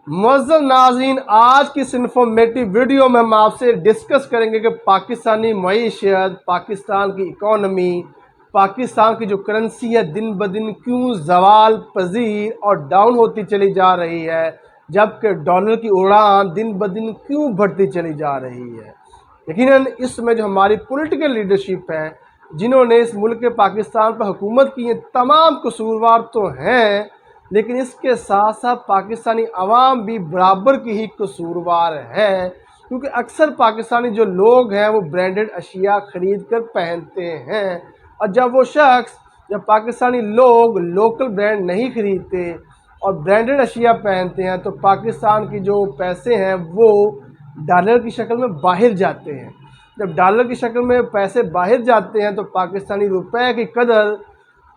معزز ناظرین، آج کی اس انفارمیٹیو ویڈیو میں ہم آپ سے ڈسکس کریں گے کہ پاکستانی معیشت، پاکستان کی اکانومی، پاکستان کی جو کرنسی ہے دن بدن کیوں زوال پذیر اور ڈاؤن ہوتی چلی جا رہی ہے، جبکہ ڈالر کی اڑان دن بدن کیوں بڑھتی چلی جا رہی ہے۔ یقیناً اس میں جو ہماری پولیٹیکل لیڈرشپ ہے، جنہوں نے اس ملک پاکستان پر حکومت کی، یہ تمام قصوروار تو ہیں، لیکن اس کے ساتھ ساتھ پاکستانی عوام بھی برابر کی ہی قصوروار ہے، کیونکہ اکثر پاکستانی جو لوگ ہیں وہ برانڈڈ اشیاء خرید کر پہنتے ہیں، اور جب پاکستانی لوگ لوکل برانڈ نہیں خریدتے اور برانڈڈ اشیاء پہنتے ہیں تو پاکستان کی جو پیسے ہیں وہ ڈالر کی شکل میں باہر جاتے ہیں۔ جب ڈالر کی شکل میں پیسے باہر جاتے ہیں تو پاکستانی روپے کی قدر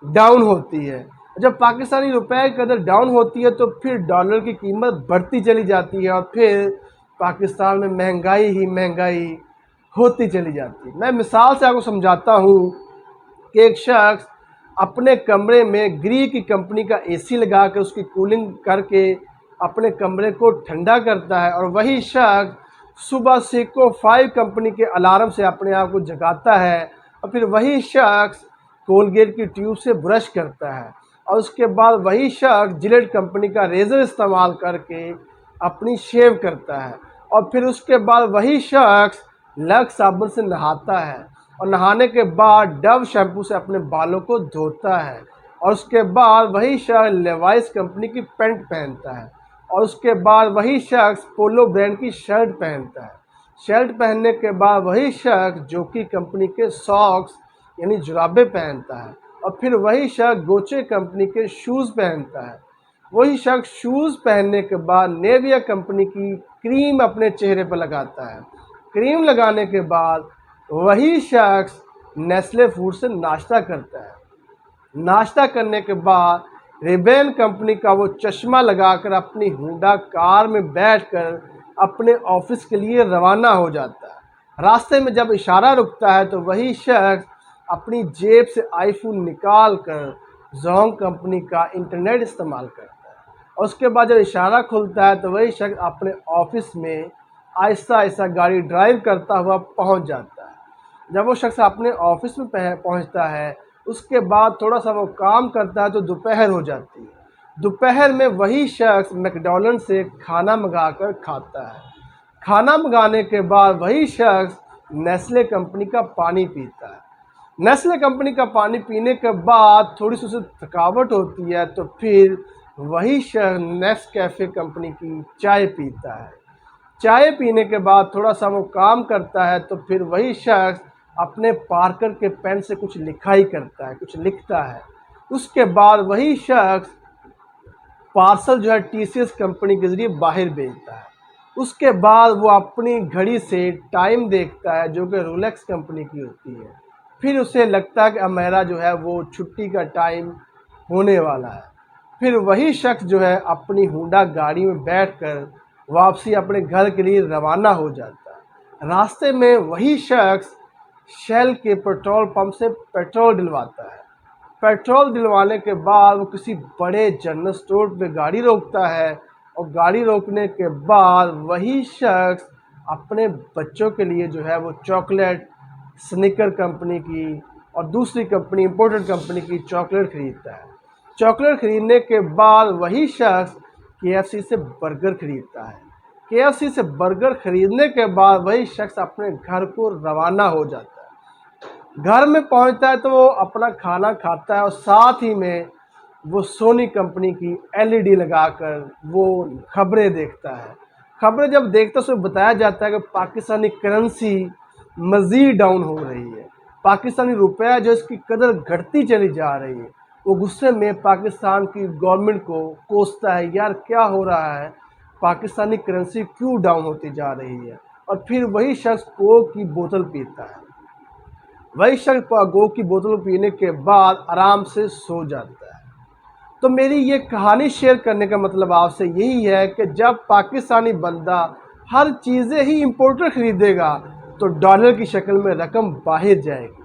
ڈاؤن ہوتی ہے۔ جب پاکستانی روپے کی قدر ڈاؤن ہوتی ہے تو پھر ڈالر کی قیمت بڑھتی چلی جاتی ہے اور پھر پاکستان میں مہنگائی ہی مہنگائی ہوتی چلی جاتی ہے۔ میں مثال سے آپ کو سمجھاتا ہوں کہ ایک شخص اپنے کمرے میں گری کی کمپنی کا اے سی لگا کے اس کی کولنگ کر کے اپنے کمرے کو ٹھنڈا کرتا ہے، اور وہی شخص صبح سیکو 5 کمپنی کے الارم سے اپنے آپ کو جگاتا ہے، اور پھر وہی شخص کولگیٹ کی ٹیوب سے برش کرتا ہے، اور اس کے بعد وہی شخص جلیٹ کمپنی کا ریزر استعمال کر کے اپنی شیو کرتا ہے، اور پھر اس کے بعد وہی شخص لکس صابن سے نہاتا ہے، اور نہانے کے بعد ڈو شیمپو سے اپنے بالوں کو دھوتا ہے، اور اس کے بعد وہی شخص لیوائس کمپنی کی پینٹ پہنتا ہے، اور اس کے بعد وہی شخص پولو برانڈ کی شرٹ پہنتا ہے۔ شرٹ پہننے کے بعد وہی شخص جوکی کمپنی کے ساکس یعنی جرابے پہنتا ہے، اور پھر وہی شخص گوچے کمپنی کے شوز پہنتا ہے۔ وہی شخص شوز پہننے کے بعد نیویا کمپنی کی کریم اپنے چہرے پر لگاتا ہے۔ کریم لگانے کے بعد وہی شخص نیسلے فوڈ سے ناشتہ کرتا ہے۔ ناشتہ کرنے کے بعد ریبین کمپنی کا وہ چشمہ لگا کر اپنی ہونڈا کار میں بیٹھ کر اپنے آفس کے لیے روانہ ہو جاتا ہے۔ راستے میں جب اشارہ رکتا ہے تو وہی شخص اپنی جیب سے آئی فون نکال کر زونگ کمپنی کا انٹرنیٹ استعمال کرتا ہے، اور اس کے بعد جب اشارہ کھلتا ہے تو وہی شخص اپنے آفس میں آہستہ آہستہ گاڑی ڈرائیو کرتا ہوا پہنچ جاتا ہے۔ جب وہ شخص اپنے آفس میں پہنچتا ہے، اس کے بعد تھوڑا سا وہ کام کرتا ہے تو دوپہر ہو جاتی ہے۔ دوپہر میں وہی شخص میکڈونلڈ سے کھانا منگا کر کھاتا ہے۔ کھانا منگانے کے بعد وہی شخص نیسلے کمپنی کا پانی پیتا ہے۔ نیسلے کمپنی کا پانی پینے کے بعد تھوڑی سی اسے تھکاوٹ ہوتی ہے تو پھر وہی شخص نیس کیفے کمپنی کی چائے پیتا ہے۔ چائے پینے کے بعد تھوڑا سا وہ کام کرتا ہے تو پھر وہی شخص اپنے پارکر کے پین سے کچھ لکھائی کرتا ہے، کچھ لکھتا ہے۔ اس کے بعد وہی شخص پارسل جو ہے ٹی سی ایس کمپنی کے ذریعے باہر بھیجتا ہے۔ اس کے بعد وہ اپنی گھڑی سے ٹائم دیکھتا ہے جو کہ رولیکس کمپنی کی ہوتی ہے۔ پھر اسے لگتا ہے کہ اب میرا جو ہے وہ چھٹی کا ٹائم ہونے والا ہے۔ پھر وہی شخص جو ہے اپنی ہونڈا گاڑی میں بیٹھ کر واپسی اپنے گھر کے لیے روانہ ہو جاتا ہے۔ راستے میں وہی شخص شیل کے پیٹرول پمپ سے پیٹرول ڈلواتا ہے۔ پیٹرول دلوانے کے بعد وہ کسی بڑے جنرل سٹور پہ گاڑی روکتا ہے، اور گاڑی روکنے کے بعد وہی شخص اپنے بچوں کے لیے جو ہے وہ چاکلیٹ سنیکر کمپنی کی اور دوسری کمپنی امپورٹڈ کمپنی کی چاکلیٹ خریدتا ہے۔ چاکلیٹ خریدنے کے بعد وہی شخص کے ایف سی سے برگر خریدتا ہے۔ کے ایف سی سے برگر خریدنے کے بعد وہی شخص اپنے گھر کو روانہ ہو جاتا ہے۔ گھر میں پہنچتا ہے تو وہ اپنا کھانا کھاتا ہے، اور ساتھ ہی میں وہ سونی کمپنی کی ایل ای ڈی لگا کر وہ خبریں دیکھتا ہے۔ خبریں جب دیکھتا ہے تو اسے بتایا جاتا ہے کہ پاکستانی کرنسی مزید ڈاؤن ہو رہی ہے، پاکستانی روپیہ جو اس کی قدر گھٹتی چلی جا رہی ہے۔ وہ غصے میں پاکستان کی گورنمنٹ کو کوستا ہے، یار کیا ہو رہا ہے، پاکستانی کرنسی کیوں ڈاؤن ہوتی جا رہی ہے، اور پھر وہی شخص کوک کی بوتل پیتا ہے۔ وہی شخص کوک کی بوتل پینے کے بعد آرام سے سو جاتا ہے۔ تو میری یہ کہانی شیئر کرنے کا مطلب آپ سے یہی ہے کہ جب پاکستانی بندہ ہر چیزیں ہی امپورٹر خریدے گا تو ڈالر کی شکل میں رقم باہر جائے گی۔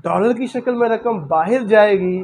ڈالر کی شکل میں رقم باہر جائے گی